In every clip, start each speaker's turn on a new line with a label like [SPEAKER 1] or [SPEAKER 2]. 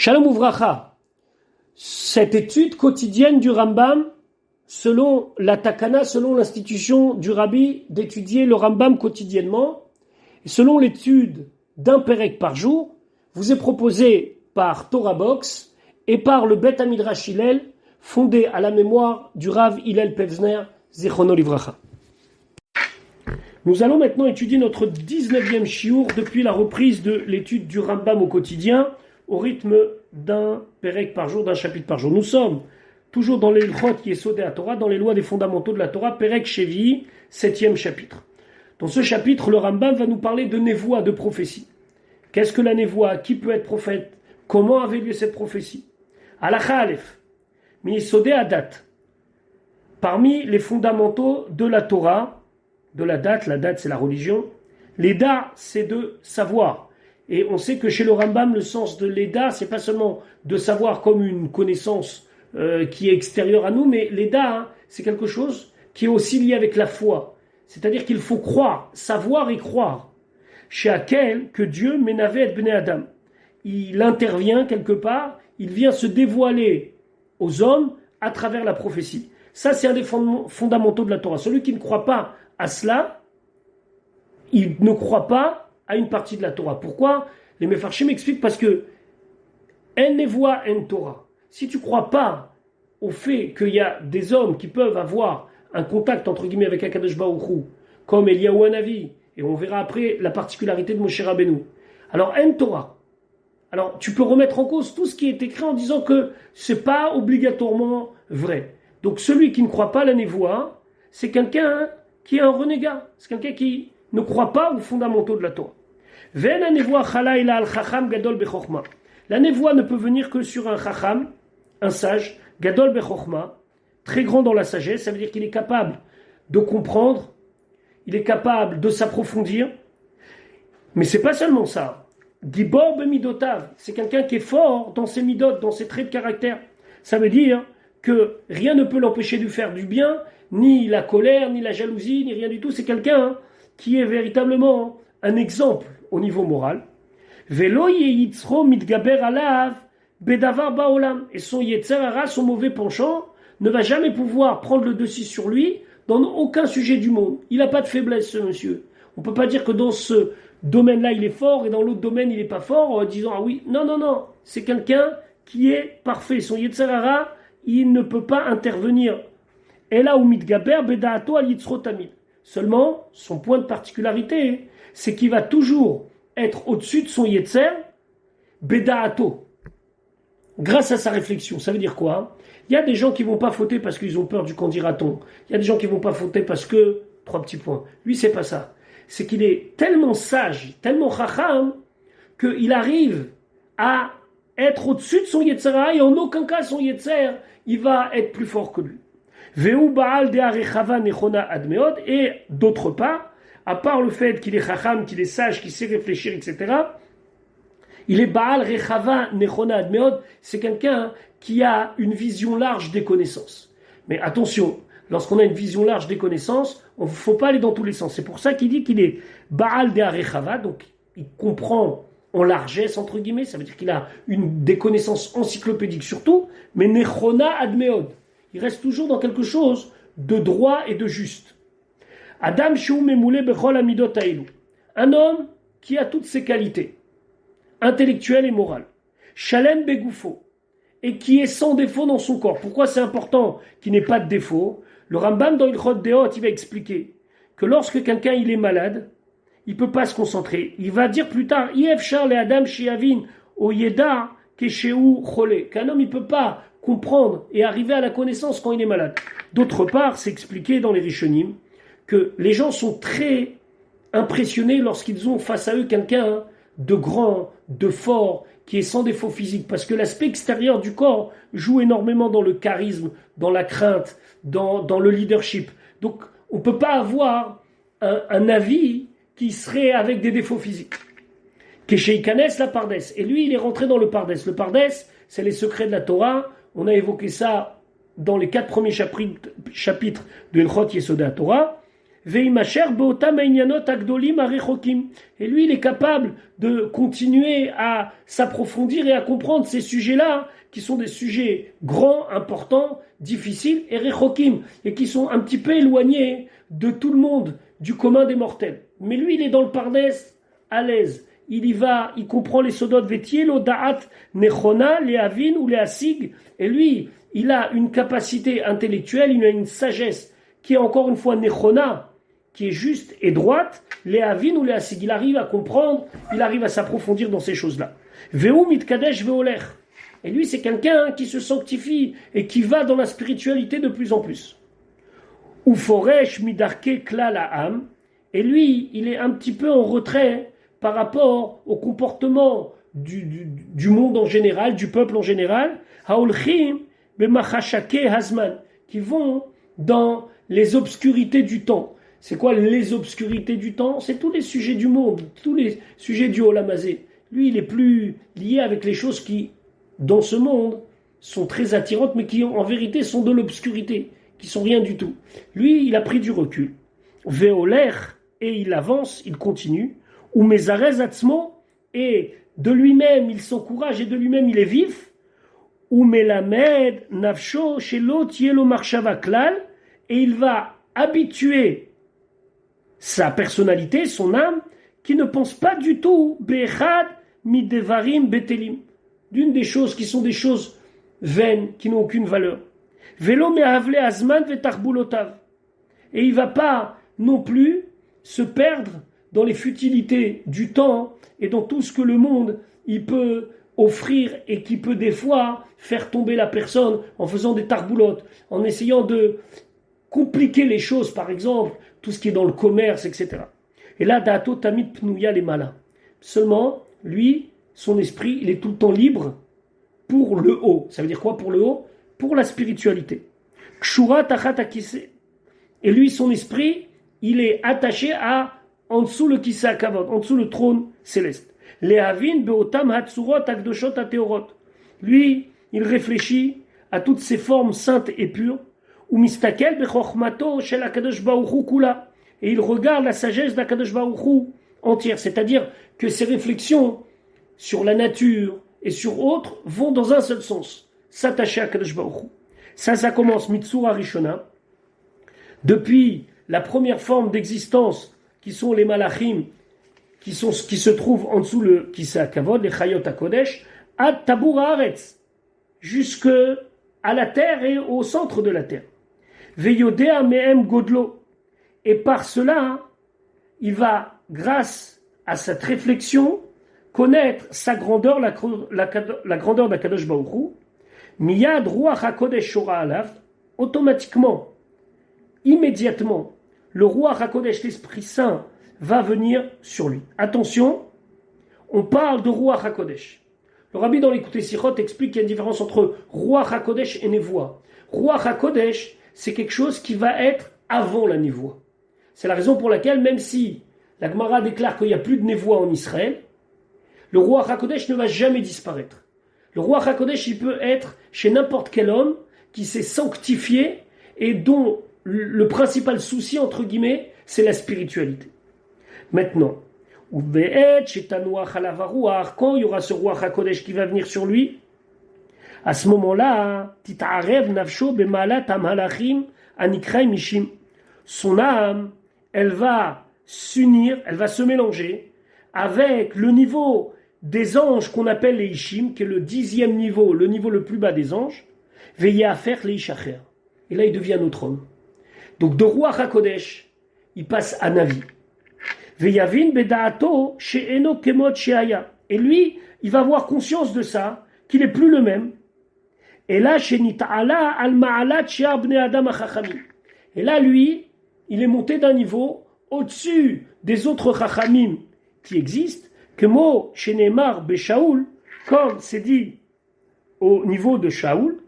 [SPEAKER 1] Shalom Uvracha, cette étude quotidienne du Rambam, selon la Takana, selon l'institution du Rabbi, d'étudier le Rambam quotidiennement, et selon l'étude d'un Pérec par jour, vous est proposée par Torah Box et par le Bet Midrash Hillel, fondé à la mémoire du Rav Hillel Pevzner, Zichrono Livracha. Nous allons maintenant étudier notre 19e shiur depuis la reprise de l'étude du Rambam au quotidien, au rythme d'un Pérec par jour, d'un chapitre par jour. Nous sommes toujours dans les L'chot Yesodei HaTorah, dans les lois des fondamentaux de la Torah, Pérec Shevi, 7e chapitre. Dans ce chapitre, le Rambam va nous parler de névoie, de prophétie. Qu'est-ce que la névoie? Qui peut être prophète? Comment avait lieu cette prophétie? Halacha Aleph, Mi Yesodei Hadat. Parmi les fondamentaux de la Torah, de la date c'est la religion, l'Eda c'est de savoir. Et on sait que chez le Rambam, le sens de l'Eda, c'est pas seulement de savoir comme une connaissance qui est extérieure à nous, mais l'Eda, c'est quelque chose qui est aussi lié avec la foi. C'est-à-dire qu'il faut croire, savoir et croire. Chez Akel, que Dieu, Menavé et Bnei Adam, il intervient quelque part, il vient se dévoiler aux hommes à travers la prophétie. Ça, c'est un des fondamentaux de la Torah. Celui qui ne croit pas à cela, il ne croit pas à une partie de la Torah. Pourquoi? Les Mefarshim expliquent parce que en nevoa en Torah. Si tu ne crois pas au fait qu'il y a des hommes qui peuvent avoir un contact entre guillemets avec Akadosh Baruch Hu, comme Eliyahu Hanavi, et on verra après la particularité de Moshe Rabbeinu. Alors en Torah. Alors tu peux remettre en cause tout ce qui est écrit en disant que c'est pas obligatoirement vrai. Donc celui qui ne croit pas à la névoa, c'est quelqu'un qui est un renégat. C'est quelqu'un qui ne croit pas aux fondamentaux de la Torah. La névoa ne peut venir que sur un chacham, un sage, gadol bechokma, très grand dans la sagesse. Ça veut dire qu'il est capable de comprendre, il est capable de s'approfondir. Mais c'est pas seulement ça. Gibor bemidotav, c'est quelqu'un qui est fort dans ses midot, dans ses traits de caractère. Ça veut dire que rien ne peut l'empêcher de faire du bien, ni la colère, ni la jalousie, ni rien du tout. C'est quelqu'un qui est véritablement un exemple au niveau moral. Velo yeyitzro mitgaber alav bedavar baolam. Et son yetzer hara, son mauvais penchant, ne va jamais pouvoir prendre le dessus sur lui dans aucun sujet du monde. Il n'a pas de faiblesse, ce monsieur. On ne peut pas dire que dans ce domaine-là, il est fort et dans l'autre domaine, il n'est pas fort en disant « Ah oui, non. » C'est quelqu'un qui est parfait. Son yetzer hara, il ne peut pas intervenir. Et là où mitgaber bedaato al yitzro tamid. Seulement, son point de particularité, c'est qu'il va toujours être au-dessus de son yetzer, bedaato, grâce à sa réflexion. Ça veut dire quoi? Il y a des gens qui ne vont pas fauter parce qu'ils ont peur du qu'en dira-t-on. Il y a des gens qui ne vont pas fauter parce que, 3 petits points. Lui, c'est pas ça. C'est qu'il est tellement sage, tellement chacham, qu'il arrive à être au-dessus de son yetzer et en aucun cas son yetzer, il va être plus fort que lui. Et d'autre part, à part le fait qu'il est chacham, qu'il est sage, qu'il sait réfléchir, etc., il est Baal Rechava Nechona Admeod, c'est quelqu'un qui a une vision large des connaissances. Mais attention, lorsqu'on a une vision large des connaissances, il ne faut pas aller dans tous les sens. C'est pour ça qu'il dit qu'il est Baal de Rechava, donc il comprend en largesse, entre guillemets, ça veut dire qu'il a des connaissances encyclopédiques surtout, mais Nechona Admeod. Il reste toujours dans quelque chose de droit et de juste. Adam Sheu Memoulé Bechol Amidot Haïlou. Un homme qui a toutes ses qualités, intellectuelles et morales. Shalem Begoufo. Et qui est sans défaut dans son corps. Pourquoi c'est important qu'il n'ait pas de défaut? Le Rambam dans L'chot Deot, il va expliquer que lorsque quelqu'un il est malade, il ne peut pas se concentrer. Il va dire plus tard, Yef Charles et Adam Shiavin Oyeda Kesheu Chole. Qu'un homme il ne peut pas comprendre et arriver à la connaissance quand il est malade. D'autre part, c'est expliqué dans les Rishonim que les gens sont très impressionnés lorsqu'ils ont face à eux quelqu'un de grand, de fort, qui est sans défaut physique, parce que l'aspect extérieur du corps joue énormément dans le charisme, dans la crainte, dans le leadership. Donc, on ne peut pas avoir un avis qui serait avec des défauts physiques. Kesheikanes la Pardes. Et lui, il est rentré dans le Pardes. Le Pardes, c'est les secrets de la Torah. On a évoqué ça dans les 4 premiers chapitres de L'chot Yesodei HaTorah. Veimacher beotam einyanot agdolim arechokim. Et lui, il est capable de continuer à s'approfondir et à comprendre ces sujets-là, qui sont des sujets grands, importants, difficiles et rechokim, et qui sont un petit peu éloignés de tout le monde, du commun des mortels. Mais lui, il est dans le Pardès, à l'aise. Il y va, il comprend les sodot vetiel, odaat, nechona, les avin ou les asig. Et lui, il a une capacité intellectuelle, il a une sagesse qui est encore une fois nechona, qui est juste et droite, les avin ou les asig. Il arrive à comprendre, il arrive à s'approfondir dans ces choses-là. Veu mitkadesh veoler. Et lui, c'est quelqu'un qui se sanctifie et qui va dans la spiritualité de plus en plus. Uforesh midarke klal ha'am. Et lui, il est un petit peu en retrait par rapport au comportement du monde en général, du peuple en général. Haolchim bemachashake hazman. Qui vont dans les obscurités du temps. C'est quoi les obscurités du temps? C'est tous les sujets du monde, tous les sujets du Olam Hazé. Lui, il est plus lié avec les choses qui, dans ce monde, sont très attirantes, mais qui, en vérité, sont de l'obscurité, qui sont rien du tout. Lui, il a pris du recul. Veoler, et il avance, il continue. Ou mezarez atzmo, et de lui-même, il s'encourage, et de lui-même, il est vif. Ou melamed nafsho shelo tielo marshava klal, et il va habituer sa personnalité, son âme, qui ne pense pas du tout bechad midevarim betelim, d'une des choses qui sont des choses vaines, qui n'ont aucune valeur. Velo mehavle azman vetarbulotav, et il va pas non plus se perdre dans les futilités du temps et dans tout ce que le monde il peut offrir et qui peut des fois faire tomber la personne en faisant des tarboulotes, en essayant de compliquer les choses, par exemple, tout ce qui est dans le commerce, etc. Et là, Da'ato Tamid Pnouya les malins. Seulement, lui, son esprit, il est tout le temps libre pour le haut. Ça veut dire quoi pour le haut? Pour la spiritualité. Kshura Tachat Akise. Et lui, son esprit, il est attaché à en dessous le Kise Akavod, en dessous le trône céleste. Lehavin Beotam Hatsurot Akdoshot Ateorot. Lui, il réfléchit à toutes ces formes saintes et pures. Umistakel Bechochmato Shel Akadosh Baruch Hu Kula. Et il regarde la sagesse d'Akadosh Baruch Hu entière. C'est-à-dire que ses réflexions sur la nature et sur autres vont dans un seul sens. S'attacher à Akadosh Baruch Hu. Ça commence Mitsura Rishona. Depuis la première forme d'existence, qui sont les malachim, qui se trouvent en dessous le Kisei HaKavod, les Chayot HaKodesh, ad Tabur Haaretz, jusque à la terre et au centre de la terre. Veyodea mehem godlo. Et par cela, il va, grâce à cette réflexion, connaître sa grandeur, la grandeur d'Akadosh Baruch Hu. Miyad Ruach HaKodesh Shora Alav, automatiquement, immédiatement, le Ruach HaKodesh, l'Esprit Saint, va venir sur lui. Attention, on parle de Ruach HaKodesh. Le rabbi dans l'Écoute Sichot explique qu'il y a une différence entre Ruach HaKodesh et Nevoa. Ruach HaKodesh, c'est quelque chose qui va être avant la Nevoa. C'est la raison pour laquelle, même si la Gemara déclare qu'il n'y a plus de Nevoa en Israël, le Ruach HaKodesh ne va jamais disparaître. Le Ruach HaKodesh, il peut être chez n'importe quel homme qui s'est sanctifié et dont le principal souci, entre guillemets, c'est la spiritualité. Maintenant, quand il y aura ce Ruach HaKodesh qui va venir sur lui, à ce moment-là, son âme, elle va s'unir, elle va se mélanger avec le niveau des anges qu'on appelle les Ishim, qui est le 10e niveau, le niveau le plus bas des anges, veillez à faire les Ishacher. Et là, il devient notre homme. Donc, de Ruach HaKodesh, il passe à Navi. Veyavin bedaato she'eno kemot she'aya. Et lui, il va avoir conscience de ça, qu'il n'est plus le même. Et là, she'nita'ala al ma'alat she'ar bnei adam hachachamim. Et là, lui, il est monté d'un niveau au-dessus des autres chachamim qui existent, que mo she'nemar beShaoul, comme c'est dit au niveau de Shaoul,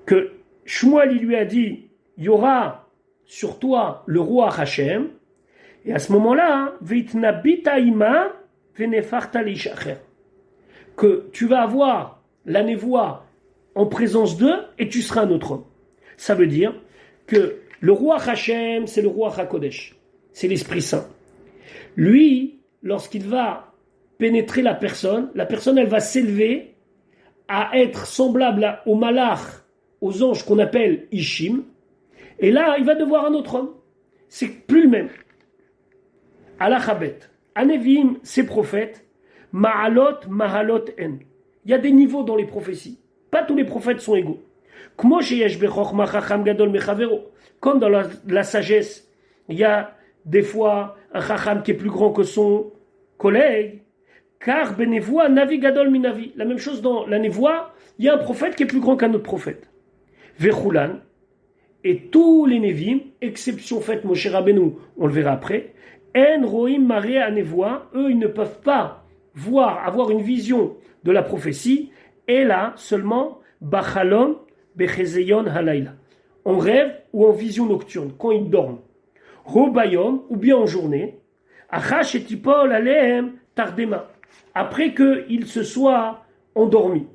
[SPEAKER 1] que Shmuel lui a dit, il y aura sur toi le roi Hashem, et à ce moment-là, que tu vas avoir la névoie en présence d'eux et tu seras un autre homme. Ça veut dire que Le roi Hachem, c'est le roi Hakodesh. C'est l'Esprit Saint. Lui, lorsqu'il va pénétrer la personne, elle va s'élever à être semblable au malach, aux anges qu'on appelle Ishim. Et là, il va devoir un autre homme. C'est plus le même. Alachabet. Anevim, ces prophètes. Ma'alot, mahalot en. Il y a des niveaux dans les prophéties. Pas tous les prophètes sont égaux. Comme dans la sagesse, il y a des fois un chacham qui est plus grand que son collègue. Car benevoa navi gadol minavi. La même chose dans la névoie, il y a un prophète qui est plus grand qu'un autre prophète. Vechulan. Et tous les nevim, exception faite Moshe Rabbeinu, on le verra après, en roim maré à névoie, eux ils ne peuvent pas avoir une vision de la prophétie, et là seulement bachalom bechezeyon halayla, en rêve ou en vision nocturne, quand ils dorment. Robayom, ou bien en journée, achash et tipol alehem tardema, après qu'ils se soient endormis.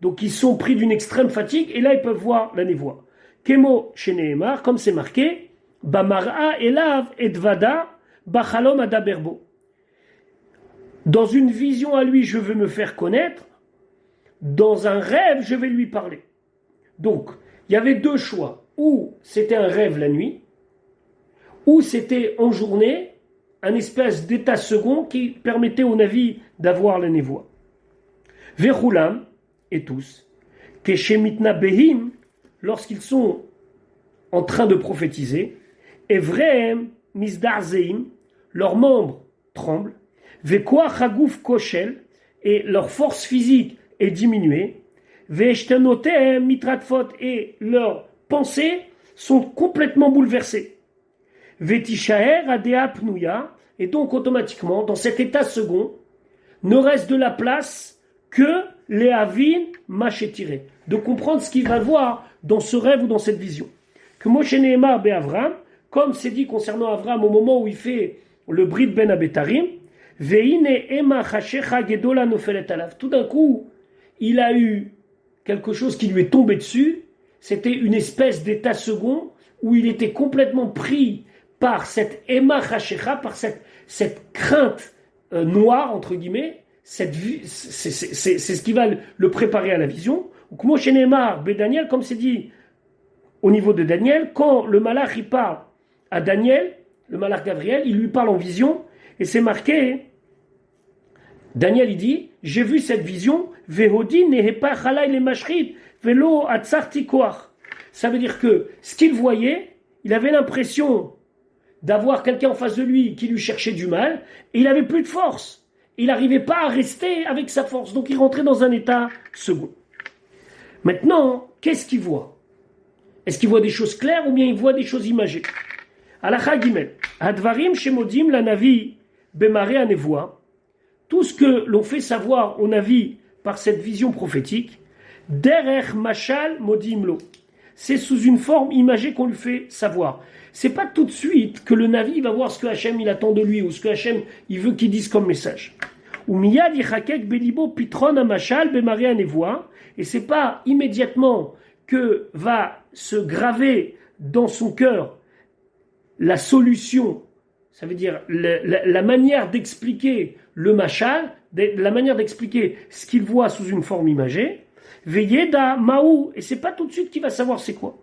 [SPEAKER 1] Donc ils sont pris d'une extrême fatigue, et là ils peuvent voir la névoie. Kemo chez Nehemar, comme c'est marqué, Bamara elav et vada bachalom adaberbo. Dans une vision à lui, je veux me faire connaître. Dans un rêve, je vais lui parler. Donc, il y avait deux choix. Ou c'était un rêve la nuit, ou c'était en journée, un espèce d'état second qui permettait au Navi d'avoir la névoie. Vechulam, et tous, Keshemitna behim, lorsqu'ils sont en train de prophétiser, Evrehem misdarzeim, leurs membres tremblent, Vekoach haguf koshel, et leur force physique est diminuée, Ve'eshtanotehem mitratfot, et leurs pensées sont complètement bouleversées. Vetishaer adea pnouya, et donc automatiquement, dans cet état second, ne reste de la place que les avin machétiré, de comprendre ce qu'il va voir dans ce rêve ou dans cette vision. Que Moshe Nehemar be Avram, comme c'est dit concernant Avram au moment où il fait le brit ben abetarim, veine ema chashecha gedola nofelet alav. Tout d'un coup, il a eu quelque chose qui lui est tombé dessus. C'était une espèce d'état second où il était complètement pris par cette ema chashecha, par cette crainte noire entre guillemets. C'est ce qui va le préparer à la vision. Comme chez Nehemar, Daniel, comme c'est dit au niveau de Daniel, quand le malach il parle à Daniel, le malach Gabriel, il lui parle en vision, et c'est marqué, Daniel il dit, j'ai vu cette vision, Vehodi nehepa chalai le mashrit, velo atzarti koach. Ça veut dire que ce qu'il voyait, il avait l'impression d'avoir quelqu'un en face de lui qui lui cherchait du mal, et il avait plus de force. Il n'arrivait pas à rester avec sa force, donc il rentrait dans un état second. Maintenant, qu'est-ce qu'il voit? Est-ce qu'il voit des choses claires ou bien il voit des choses imagées? Alacha Gimel, Advarim shemodim la navi bemare anevoa, tout ce que l'on fait savoir au navi par cette vision prophétique, derech mashal modim lo, c'est sous une forme imagée qu'on lui fait savoir. C'est pas tout de suite que le Navi va voir ce que Hachem il attend de lui ou ce que Hachem il veut qu'il dise comme message. Ou miyad yichakek belibo pitron amashal bemare anevoa, et c'est pas immédiatement que va se graver dans son cœur la solution, ça veut dire la manière d'expliquer le mashal, la manière d'expliquer ce qu'il voit sous une forme imagée, veyeda maou, et c'est pas tout de suite qu'il va savoir c'est quoi.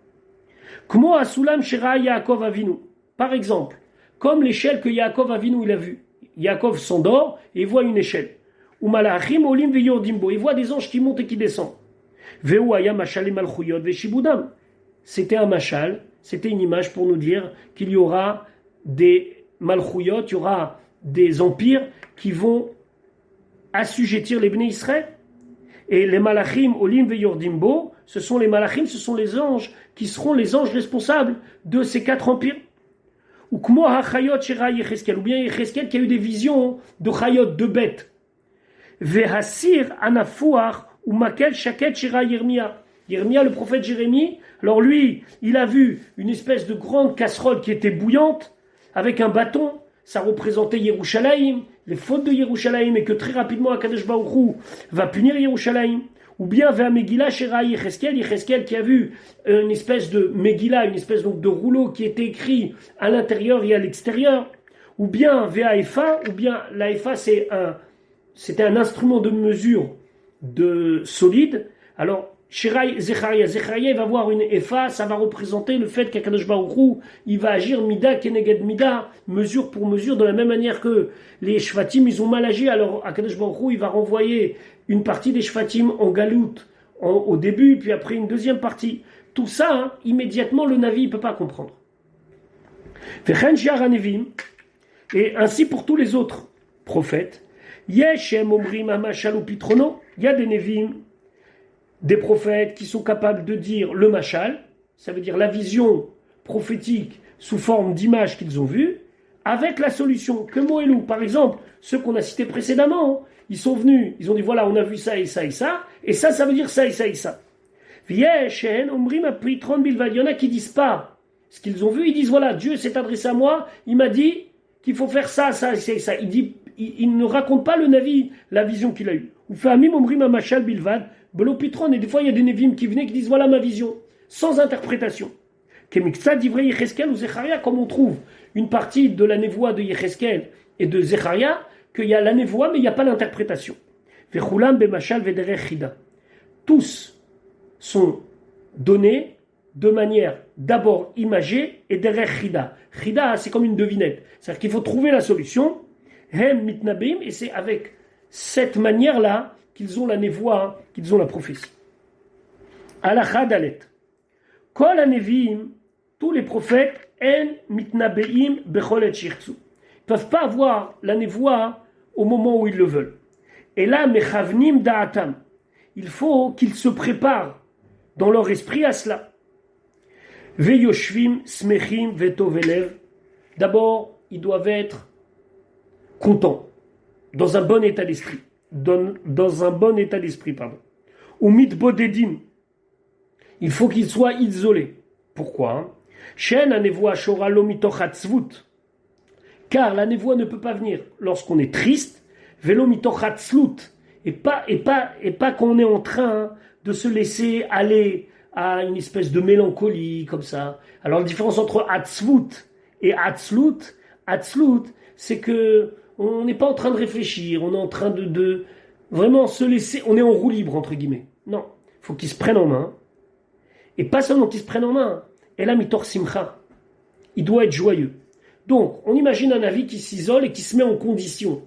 [SPEAKER 1] Como Asulam Shira Yaakov Avinu. Par exemple, comme l'échelle que Yaakov Avinu il a vue. Yaakov s'endort et il voit une échelle. Ou Malachim Olim Veyordimbo. Il voit des anges qui montent et qui descendent. Veu Aya Mashal Malchuyot Veshibudam. C'était un machal, c'était une image pour nous dire qu'il y aura des Malchuyot, il y aura des empires qui vont assujettir les Bnei Israël. Et les malachim, olim veyordimbo, ce sont les malachim, ce sont les anges qui seront les anges responsables de ces quatre empires. Ou kmo hachayot shira Yecheskel, ou bien Yecheskel qui a eu des visions de chayot, de bêtes. Vehasir anafouach ou makel shaket shira Yermia. Yermia, le prophète Jérémie, alors lui, il a vu une espèce de grande casserole qui était bouillante, avec un bâton, ça représentait Yerushalayim, les fautes de Yerushalayim, et que très rapidement Akadosh Baruch Hu va punir Yerushalayim. Ou bien vers Megillah Shera Yecheskel qui a vu une espèce de Megillah, une espèce donc de rouleau qui était écrit à l'intérieur et à l'extérieur. Ou bien vers Efa, ou bien la Efa c'était un instrument de mesure de solide. Alors, Zecharia va voir une Efa, ça va représenter le fait qu'Akadosh Baruch Hu, il va agir Mida Keneged Mida, mesure pour mesure, de la même manière que les Shvatim, ils ont mal agi. Alors, Akadosh Baruch Hu, il va renvoyer une partie des Shvatim en Galout au début, puis après une deuxième partie. Tout ça, hein, immédiatement, le Navi, il ne peut pas comprendre. Et ainsi pour tous les autres prophètes. Il y a des Nevim, des prophètes qui sont capables de dire le machal, ça veut dire la vision prophétique sous forme d'images qu'ils ont vues, avec la solution. Que Moélou, par exemple, ceux qu'on a cités précédemment, ils sont venus, ils ont dit voilà, on a vu ça et ça et ça, et ça veut dire ça et ça et ça. Il y en a qui disent pas ce qu'ils ont vu, ils disent voilà, Dieu s'est adressé à moi, il m'a dit qu'il faut faire ça, ça et ça. Il ne raconte pas le Navi, la vision qu'il a eue. Ou Famim Omrim Amachal Bilvad, Belo Pitron, et des fois il y a des Nevim qui venaient qui disent voilà ma vision, sans interprétation. Kemiksa d'Ivrei Yecheskel ou Zecharia, comme on trouve une partie de la névoie de Yecheskel et de Zecharia, qu'il y a la névoie mais il n'y a pas l'interprétation. Vechulam Bemachal Vederech Chida. Tous sont donnés de manière d'abord imagée et derech Chida. Chida, c'est comme une devinette. C'est-à-dire qu'il faut trouver la solution. Hem mitnabim, et c'est avec cette manière-là qu'ils ont la névoie, qu'ils ont la prophétie. Alacha dalet. Kol hanevim, tous les prophètes, en mitnabeim bechol et shirtzu. Ils peuvent pas avoir la névoie au moment où ils le veulent. Et là, mechavnim da'atam. Il faut qu'ils se préparent dans leur esprit à cela. Veyoshvim smechim vetovelev. D'abord, ils doivent être contents, dans un bon état d'esprit. Dans un bon état d'esprit, pardon. Ou mitbodedim. Il faut qu'ils soient isolés. Pourquoi? Shen anevoa shoralo mitochatzvut. Car la névoie ne peut pas venir lorsqu'on est triste, velo mitochatzlut. Et pas qu'on est en train de se laisser aller à une espèce de mélancolie comme ça. Alors la différence entre atzvut et atzlut, c'est que on n'est pas en train de réfléchir, on est en train de vraiment se laisser, on est en roue libre entre guillemets. Non, il faut qu'ils se prennent en main. Et pas seulement qu'ils se prennent en main, et là mitor simcha, il doit être joyeux. Donc, on imagine un avis qui s'isole et qui se met en condition.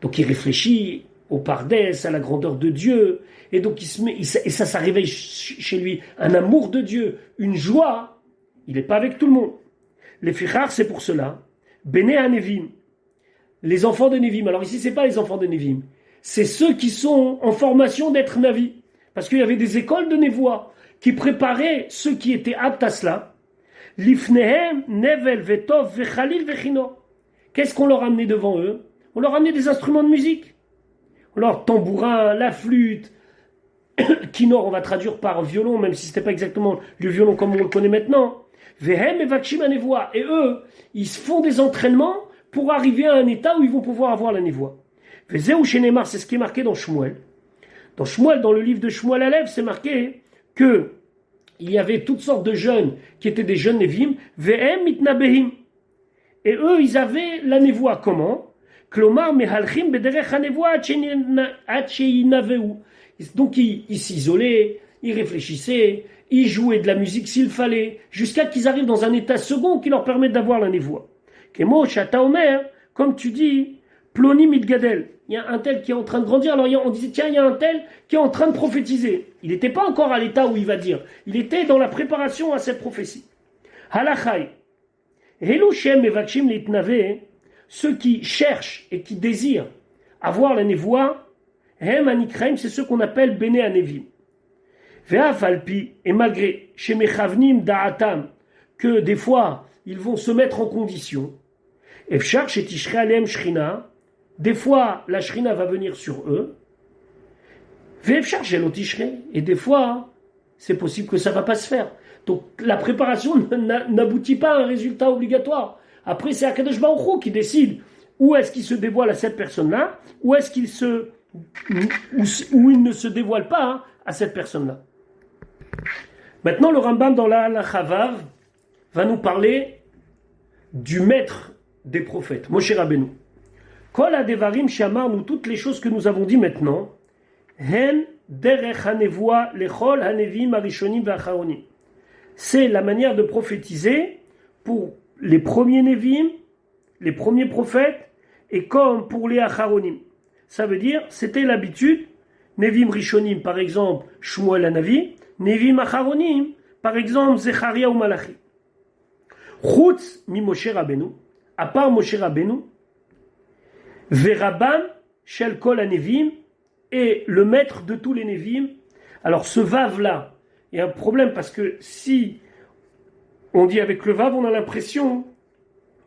[SPEAKER 1] Donc il réfléchit au pardès, à la grandeur de Dieu, et donc ça réveille chez lui un amour de Dieu, une joie. Il n'est pas avec tout le monde. Les fichars, c'est pour cela. Béné à Nevim, les enfants de Nevim. Alors ici, c'est pas les enfants de Nevim, c'est ceux qui sont en formation d'être Navi, parce qu'il y avait des écoles de névoie qui préparaient ceux qui étaient aptes à cela. Lifnehem, Nevel, Vetov, Vechalil, Vechino. Qu'est-ce qu'on leur a amené devant eux? On leur a amené des instruments de musique. Alors, tambourin, la flûte, kinor, on va traduire par violon, même si ce n'était pas exactement le violon comme on le connaît maintenant. Vehem et Vakshim à névoie. Et eux, ils se font des entraînements pour arriver à un état où ils vont pouvoir avoir la névoie. Vezeu Shenemar, c'est ce qui est marqué dans Shmuel. Dans Shmuel, dans le livre de Shmuel Alev, c'est marqué que il y avait toutes sortes de jeunes qui étaet des jeunes Nevim, Vehem mitnabehim. Et eux, ils avaient la névoie comment? Klomar mehalchim bederech hanevoa atcheinaveu. Donc ils s'isolaient, ils réfléchissaient, ils jouaient de la musique s'il fallait, jusqu'à qu'ils arrivent dans un état second qui leur permet d'avoir la névoie. Kemo shata omer, comme tu dis, ploni mitgadel. Il y a un tel qui est en train de grandir, alors on disait tiens, il y a un tel qui est en train de prophétiser. Il n'était pas encore à l'état où il va dire. Il était dans la préparation à cette prophétie. Halachai. Helu shem evakshim litnave. Ceux qui cherchent et qui désirent avoir la névoie, hem anikraim, c'est ceux qu'on appelle Béné Anevim. Ve'afalpi, et malgré, chez Mechavnim da'atam, que des fois, ils vont se mettre en condition, Efshar chez Tishrei Alem Shrina, des fois, la Shrina va venir sur eux, Ve'efshar chez l'Otishrei, et des fois, c'est possible que ça ne va pas se faire. Donc, la préparation n'aboutit pas à un résultat obligatoire. Après, c'est Akadosh Baruch Hu qui décide où est-ce qu'il se dévoile à cette personne-là, où est-ce qu'il se où il ne se dévoile pas à cette personne-là. Maintenant, le Rambam dans la Chavav va nous parler du maître des prophètes, Moshe Rabbeinu. Kol hadevarim shamar, nous toutes les choses que nous avons dit maintenant, hen derech hanevoa lechol hanevim arishonim v'acharonim. C'est la manière de prophétiser pour les premiers Nevim, les premiers prophètes, et comme pour les acharonim. Ça veut dire, c'était l'habitude, Nevim Rishonim, par exemple, Shmuel Hanavi, Nevim Acharonim, par exemple, Zecharia ou Malachi. Chutz mi Moshe Rabbeinu, à part Moshe Rabbeinu, Verabam Shel Kol HaNevim, et le maître de tous les Nevim. Alors ce Vav-là, il y a un problème parce que si on dit avec le Vav, on a l'impression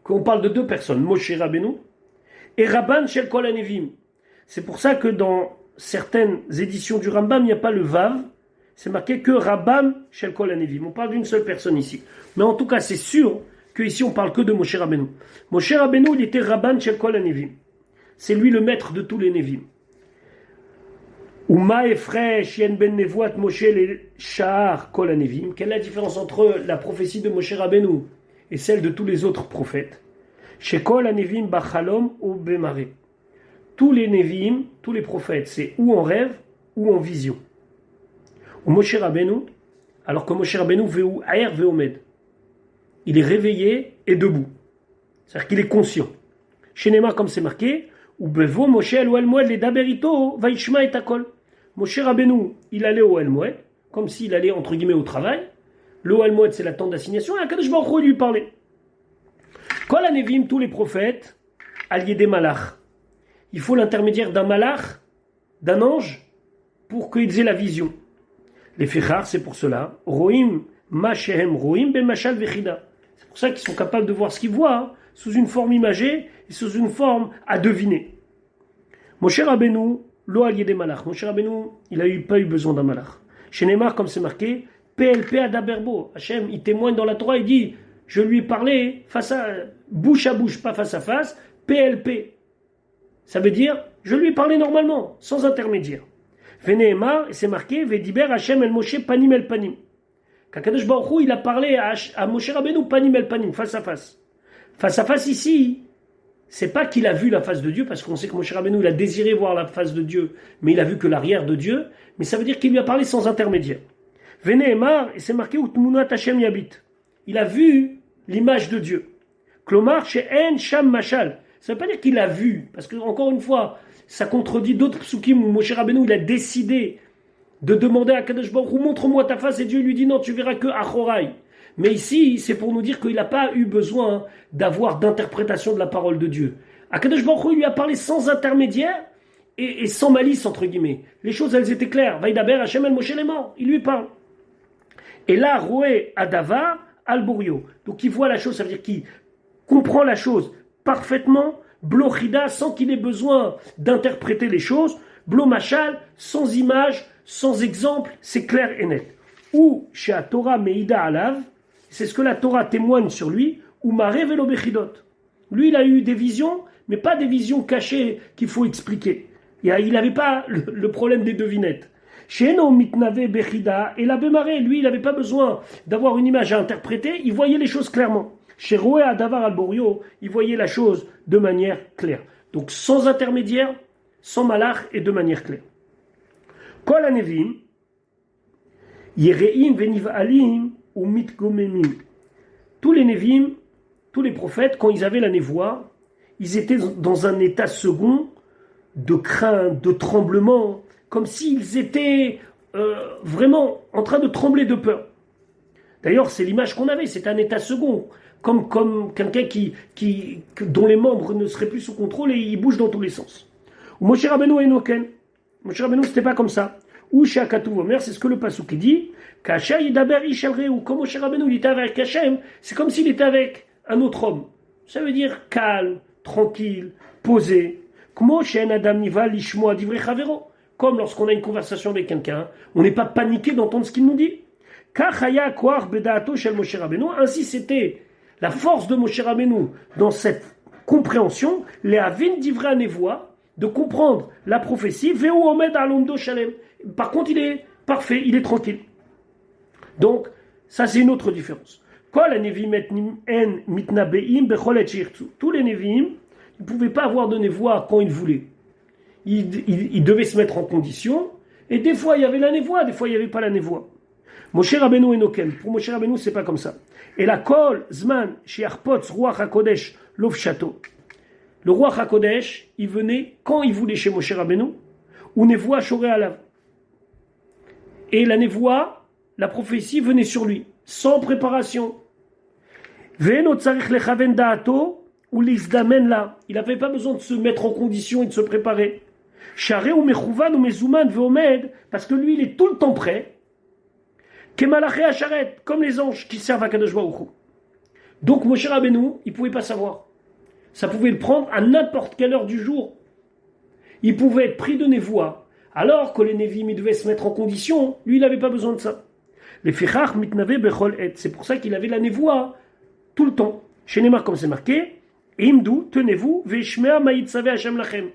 [SPEAKER 1] qu'on parle de deux personnes, Moshe Rabbeinu et Rabban Shel Kol HaNevim. C'est pour ça que dans certaines éditions du Rambam, il n'y a pas le Vav, c'est marqué que Rabban Shel Kol HaNevim. On parle d'une seule personne ici. Mais en tout cas, c'est sûr qu'ici, on parle que de Moshe Rabbeinu. Moshe Rabbeinu, il était Rabban Shel Kol HaNevim. C'est lui le maître de tous les Nevim. Uma Efresh Yen Ben Nevoat Moshe le Sha'ar Kol HaNevim. Quelle est la différence entre la prophétie de Moshe Rabbeinu et celle de tous les autres prophètes? Chez Kol HaNevim Bachalom ou Bemare. Tous les Nevim, tous les prophètes, c'est ou en rêve ou en vision. Ou Moshe Rabbeinu, alors que Moshe Rabbeinu Veu Aer Veomed. Il est réveillé et debout. C'est-à-dire qu'il est conscient. Chez Neymar, comme c'est marqué, ou Bevo Moshe El Oel Moed le Daberito Vaishma et Akol. Moshe Rabbeinu, il allait au El Moed, comme s'il allait entre guillemets au travail. Le Oel Moed, c'est la tente d'assignation, et Akadosh Baruch Hu lui parlait. Kol HaNevim, tous les prophètes, alliés des malach. Il faut l'intermédiaire d'un malach, d'un ange, pour qu'ils aient la vision. Les fichar, c'est pour cela. Roim ma shehem roim be mashal vechida. C'est pour ça qu'ils sont capables de voir ce qu'ils voient, sous une forme imagée et sous une forme à deviner. Moshe Rabbeinu, lo allié des malach. Moshe Rabbeinu, il n'a pas eu besoin d'un malach. Chez Neymar, comme c'est marqué, PLP Adaberbo. Hachem, il témoigne dans la Torah, il dit, je lui ai parlé bouche à bouche, pas face à face, PLP. Ça veut dire, je lui ai parlé normalement, sans intermédiaire. Veneemar, et c'est marqué, Vediber Hachem el Moshe panim el panim. Qu'Akadosh Baruch Hu, il a parlé à Moshe Rabbeinu panim el panim, face à face. Face à face ici, c'est pas qu'il a vu la face de Dieu, parce qu'on sait que Moshe Rabbeinu, il a désiré voir la face de Dieu, mais il a vu que l'arrière de Dieu, mais ça veut dire qu'il lui a parlé sans intermédiaire. Veneemar, et c'est marqué, Utmunat Hachem yabit. Il a vu l'image de Dieu. Klomar, she'en sham mashal. Ça ne veut pas dire qu'il a vu, parce que, encore une fois, ça contredit d'autres psukim où Moshe Rabbeinu, il a décidé de demander à Kadosh Baruch Hu, montre-moi ta face, et Dieu lui dit non, tu verras que Achorai. Mais ici, c'est pour nous dire qu'il n'a pas eu besoin d'avoir d'interprétation de la parole de Dieu. Akadosh Baruch Hu lui a parlé sans intermédiaire et sans malice, entre guillemets. Les choses, elles étaient claires. Vaïdaber, Hachem el Moshe les morts. Il lui parle. Et là, Roé Adavar al-Borio. Donc il voit la chose, ça veut dire qu'il comprend la chose parfaitement, Blochida, sans qu'il ait besoin d'interpréter les choses, Blomachal, sans image, sans exemple, c'est clair et net. Ou chez la Torah Meida Alav, c'est ce que la Torah témoigne sur lui, ou Mare Velo Bechidot. Lui, il a eu des visions, mais pas des visions cachées qu'il faut expliquer. Il n'avait pas le problème des devinettes. Chez No Mitnave Bechida, et la Bemare, lui, il n'avait pas besoin d'avoir une image à interpréter, il voyait les choses clairement. Chez Roé Adavar al-Borio, il voyait la chose de manière claire. Donc sans intermédiaire, sans malach et de manière claire. Kol HaNevim, Yereim venivalim ou mitgomemim. Tous les Nevim, tous les prophètes, quand ils avaient la névoie, ils étaient dans un état second de crainte, de tremblement, comme s'ils étaient vraiment en train de trembler de peur. D'ailleurs, c'est l'image qu'on avait, c'est un état second. Comme quelqu'un dont les membres ne seraient plus sous contrôle et il bouge dans tous les sens. Ou Moshe Rabbeinu Enoken. Moshe Rabbeinu, c'était pas comme ça. Ou chez Akatouv Omer, c'est ce que le Passouk dit. Kacha Yidaber Ishalre, ou comme Moshe Rabbeinu, il était avec Hachem, c'est comme s'il était avec un autre homme. Ça veut dire calme, tranquille, posé. Comme lorsqu'on a une conversation avec quelqu'un, on n'est pas paniqué d'entendre ce qu'il nous dit. Ainsi c'était la force de Moshe Rabbeinu dans cette compréhension, les avin d'ivra nevoa, de comprendre la prophétie. Veu omed alomdo shalem. Par contre, il est parfait, il est tranquille. Donc, ça c'est une autre différence. Tous les Nevi'im, ils ne pouvaient pas avoir de névoie quand ils voulaient. Ils devaient se mettre en condition, et des fois il y avait la névoie, des fois il n'y avait pas la névoie. Moshe Rabbeinu Enokem, pour Moshe Rabbeinu c'est pas comme ça. Et la kol zman chez Arpotz roi Hakodesh lov chateau. Le roi Hakodesh, il venait quand il voulait chez Moshe Rabbeinu, ou névoie choré alav. Et la névoie, la prophétie venait sur lui, sans préparation. Ve'eno tzarich lechaven da'ato ou l'izdamen là. Il n'avait pas besoin de se mettre en condition et de se préparer. Charé ou mechouvan ou mezouman ve'omed, parce que lui il est tout le temps prêt. Kemalaché acharet, comme les anges qui servent à Kadosh Baruch Hu. Donc Moshe Rabbeinu, il ne pouvait pas savoir. Ça pouvait le prendre à n'importe quelle heure du jour. Il pouvait être pris de névoie. Alors que les Nevi'im devaient se mettre en condition, lui il n'avait pas besoin de ça. Les fichach mitnave bechol et, c'est pour ça qu'il avait la névoie tout le temps. Chez Neymar, comme c'est marqué, Imdu, tenez-vous, veishmea ma'itzave Hashem lachem.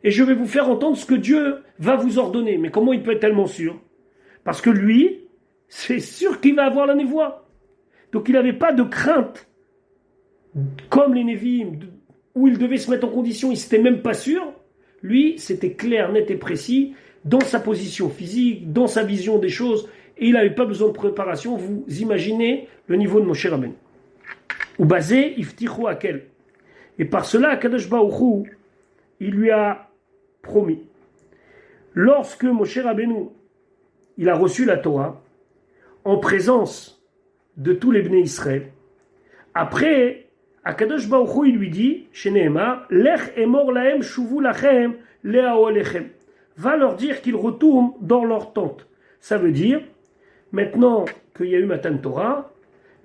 [SPEAKER 1] Et je vais vous faire entendre ce que Dieu va vous ordonner. Mais comment il peut être tellement sûr? Parce que lui, c'est sûr qu'il va avoir la névoie. Donc il n'avait pas de crainte, comme les Nevi'im, où il devait se mettre en condition, il n'était même pas sûr. Lui, c'était clair, net et précis, dans sa position physique, dans sa vision des choses, et il n'avait pas besoin de préparation. Vous imaginez le niveau de Moshe Rabbeinu. Ou basé, iftichu akel. Et par cela, Kadosh Baruch Hu, il lui a promis. Lorsque Moshe Rabbeinu, il a reçu la Torah, en présence de tous les Bnei Israël, après, Akadosh Baruch Hu, il lui dit, chez Nehemar, Lech emor lahem shuvu lachem le'aolechem. Va leur dire qu'ils retournent dans leur tente. Ça veut dire, maintenant qu'il y a eu Matan Torah,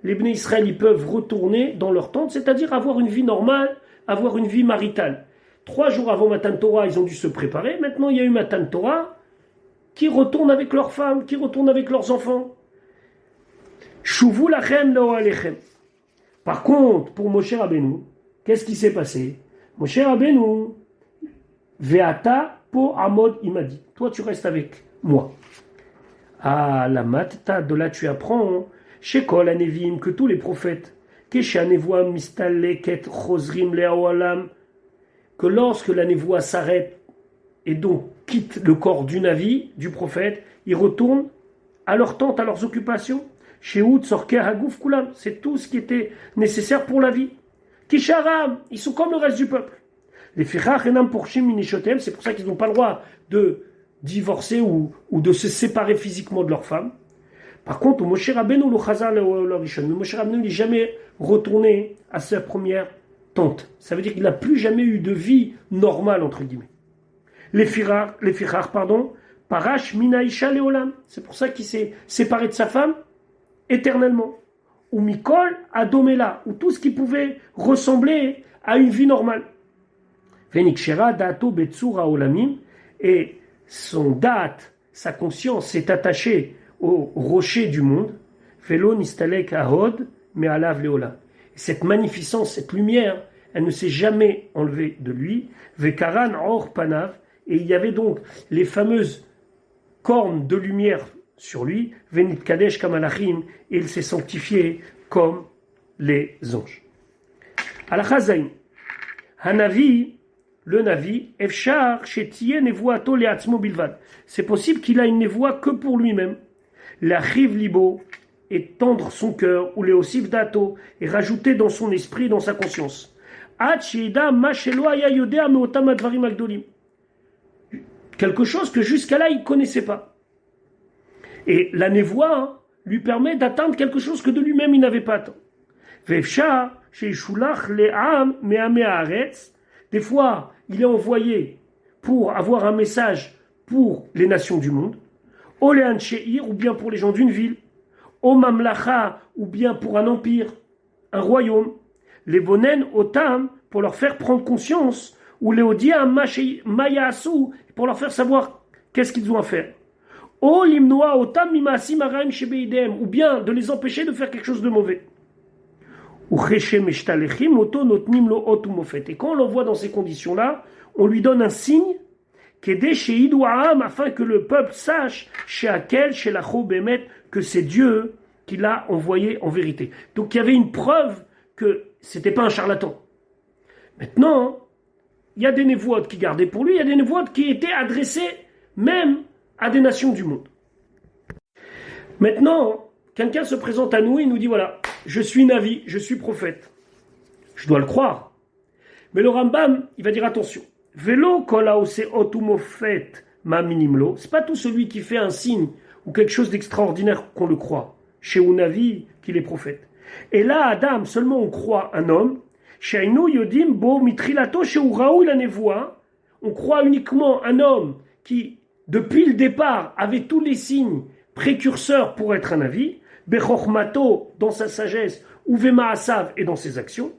[SPEAKER 1] les Bnei Israël, ils peuvent retourner dans leur tente, c'est-à-dire avoir une vie normale, avoir une vie maritale. 3 jours avant Matan Torah, ils ont dû se préparer. Maintenant, il y a eu Matan Torah, qui retournent avec leurs femmes, qui retournent avec leurs enfants. Shuvu lachem le'aolechem. Par contre, pour Moshe Rabbeinu, qu'est-ce qui s'est passé? Moshe Rabbeinu, Ve'ata po amod, il m'a dit, toi tu restes avec moi. Ah, la matata, de là tu apprends, chez Kol Anevim, que tous les prophètes, Kesha nevoa mistaleket chosrim le'aolam, que lorsque la névoie s'arrête et donc quitte le corps du Navi, du prophète, ils retournent à leur tente, à leurs occupations. C'est tout ce qui était nécessaire pour la vie. Kisharam, ils sont comme le reste du peuple. Les fichach enam porchim minishotem, c'est pour ça qu'ils n'ont pas le droit de divorcer ou de se séparer physiquement de leur femme. Par contre, Moshe Rabbeinu le chazar le rishon, mais Moshe Rabbeinu n'est jamais retourné à sa première tente. Ça veut dire qu'il n'a plus jamais eu de vie normale entre guillemets. Les fichach, parash minaisha leolam, c'est pour ça qu'il s'est séparé de sa femme éternellement, ou Mikol Adomela, ou tout ce qui pouvait ressembler à une vie normale. Venikshera Dato Betsura Olamim, et son date, sa conscience s'est attachée au rocher du monde. Velo Nistalek Ahod, mais Alav Leola. Cette magnificence, cette lumière, elle ne s'est jamais enlevée de lui. Vekaran Or Panav, et il y avait donc les fameuses cornes de lumière sur lui, Venit Kadesh Kamalachim, et il s'est sanctifié comme les anges. Al-Chazaïn, Hanavi, le Navi, Efshar, Shetien, Nevoato, Leatzmo Bilvad. C'est possible qu'il a une névoie que pour lui-même. La Chiv Libo, et tendre son cœur, ou les Osif Dato, et rajouter dans son esprit, dans sa conscience. Quelque chose que jusqu'à là il ne connaissait pas. Et la névoie lui permet d'atteindre quelque chose que de lui-même il n'avait pas atteint. Des fois, il est envoyé pour avoir un message pour les nations du monde, ou bien pour les gens d'une ville, ou bien pour un empire, un royaume, les bonen otam, pour leur faire prendre conscience, ou les odia mayasu, pour leur faire savoir qu'est-ce qu'ils ont à faire. Ou bien de les empêcher de faire quelque chose de mauvais. Et quand on l'envoie dans ces conditions-là, on lui donne un signe, qu'aider chez Idouaam, afin que le peuple sache, chez Akel, chez Lacho Bémet, que c'est Dieu qui l'a envoyé en vérité. Donc il y avait une preuve que c'était pas un charlatan. Maintenant, il y a des névoides qui gardaient pour lui, il y a des névoides qui étaient adressés même à des nations du monde. Maintenant, quelqu'un se présente à nous et nous dit, voilà, je suis Navi, je suis prophète. Je dois le croire. Mais le Rambam, il va dire attention. Velo kolaose otumofet ma minimlo. C'est pas tout celui qui fait un signe ou quelque chose d'extraordinaire qu'on le croit. Chez Unavi, qu'il est prophète. Et là, Adam, seulement on croit un homme. Chez Ainu yodim bo mitrilato chez Uraou la nevoa. On croit uniquement un homme qui, depuis le départ, avait tous les signes précurseurs pour être un avis. Bechormato dans sa sagesse, Uvema Asav et dans ses actions.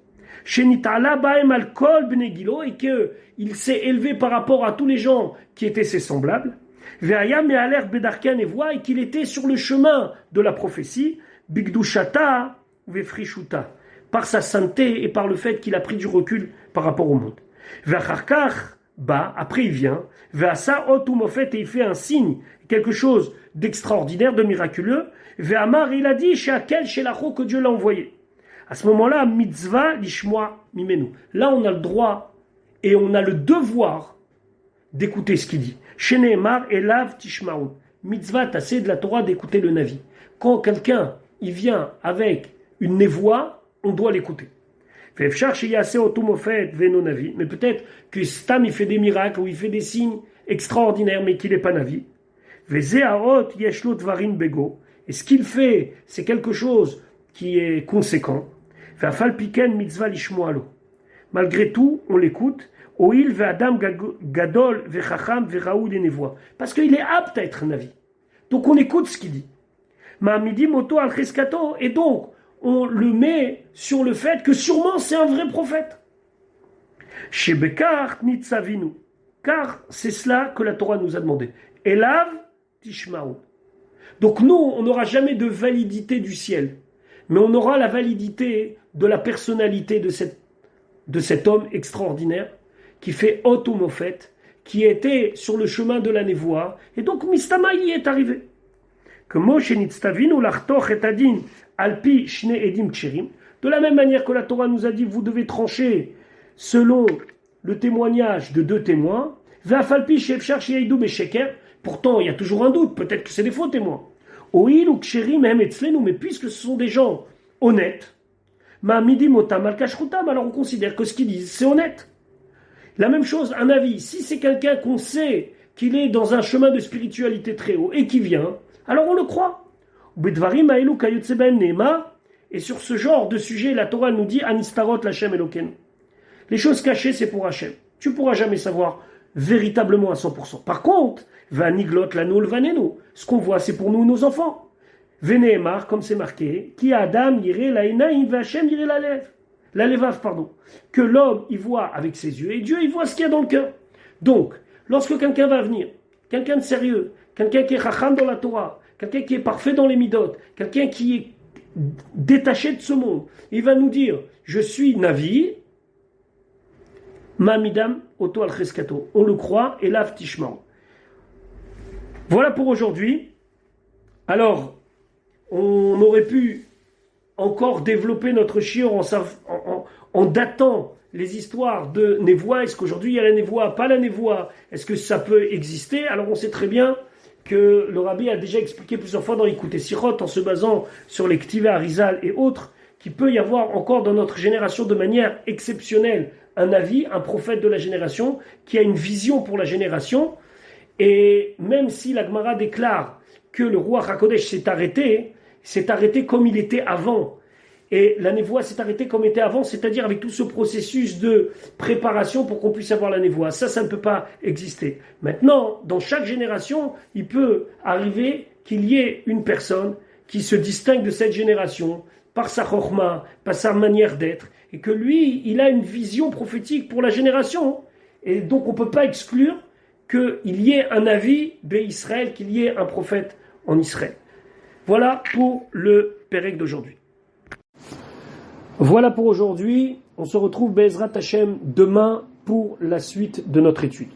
[SPEAKER 1] Shenitala Baem Alkol Benegilo, et qu'il s'est élevé par rapport à tous les gens qui étaient ses semblables. Veayam et Aler Bedarkan et voix, et qu'il était sur le chemin de la prophétie. Bigdushata Vefrishuta, par sa sainteté et par le fait qu'il a pris du recul par rapport au monde. Veacharkar Ba, après il vient. Veasa Otumofet, et il fait un signe, quelque chose d'extraordinaire, de miraculeux. Ve'amar, il a dit, chez Akel, chez Lacho, que Dieu l'a envoyé. À ce moment-là, mitzvah lishmoa mimenu. Là, on a le droit et on a le devoir d'écouter ce qu'il dit. Chez Nehemar, elav tishmaun. Mitzvah, tassé de la Torah d'écouter le Navi. Quand quelqu'un, il vient avec une névoie, on doit l'écouter. Mais peut-être que Stam, il fait des miracles ou il fait des signes extraordinaires, mais qu'il n'est pas Navi. Et ce qu'il fait, c'est quelque chose qui est conséquent. Malgré tout, on l'écoute. Parce qu'il est apte à être Navi. Donc on écoute ce qu'il dit. Et donc, on le met sur le fait que sûrement c'est un vrai prophète. Car c'est cela que la Torah nous a demandé. Elav tishmaou. Donc nous, on n'aura jamais de validité du ciel, mais on aura la validité de la personnalité de cet homme extraordinaire qui fait Otumofet, qui était sur le chemin de la névoie, et donc Mistama y est arrivé. Que Moshe nitztavinu lachtoch et adin alpi shne edim ksherim. De la même manière que la Torah nous a dit, vous devez trancher selon le témoignage de deux témoins. Ve'afalpi shefshar sheyeidou besheker. Pourtant, il y a toujours un doute, peut-être que c'est des faux témoins. Oil ou ksherim hem etzlenu, mais puisque ce sont des gens honnêtes, ma'amidim otam al kashrutam, alors on considère que ce qu'ils disent, c'est honnête. La même chose, un avis, si c'est quelqu'un qu'on sait qu'il est dans un chemin de spiritualité très haut et qui vient, alors on le croit. Et sur ce genre de sujet, la Torah nous dit Anistarot l'Hachem Eloken. Les choses cachées, c'est pour Hachem. Tu ne pourras jamais savoir véritablement à 100%. Par contre, Vaniglot l'anol vaneno. Ce qu'on voit, c'est pour nous, nos enfants. Veneemar, comme c'est marqué, qui Adam yiré laïnaïm v'Hachem yiré la levav, pardon. Que l'homme, il voit avec ses yeux, et Dieu, il voit ce qu'il y a dans le cœur. Donc, lorsque quelqu'un va venir, quelqu'un de sérieux, quelqu'un qui est chacham dans la Torah, quelqu'un qui est parfait dans les midot, quelqu'un qui est détaché de ce monde, il va nous dire, je suis Navi, Mamidam Oto al Cheskato. On le croit, et Lav Tishman. Voilà pour aujourd'hui. Alors, on aurait pu encore développer notre shiur en datant les histoires de névoie. Est-ce qu'aujourd'hui il y a la névoie, pas la névoie? Est-ce que ça peut exister? Alors on sait très bien que le Rabbi a déjà expliqué plusieurs fois dans l'Ikouté Sirot, en se basant sur les Ktivei Arizal et autres, qu'il peut y avoir encore dans notre génération de manière exceptionnelle un avis, un prophète de la génération, qui a une vision pour la génération. Et même si la Gemara déclare que le roi HaKodesh s'est arrêté comme il était avant. Et la névoie s'est arrêtée comme était avant, c'est-à-dire avec tout ce processus de préparation pour qu'on puisse avoir la névoie. Ça ne peut pas exister. Maintenant, dans chaque génération, il peut arriver qu'il y ait une personne qui se distingue de cette génération par sa chorma, par sa manière d'être, et que lui, il a une vision prophétique pour la génération. Et donc, on ne peut pas exclure qu'il y ait un avis d'Israël, qu'il y ait un prophète en Israël. Voilà pour le Pérec d'aujourd'hui. Voilà pour aujourd'hui. On se retrouve Be'ezrat Hashem demain pour la suite de notre étude.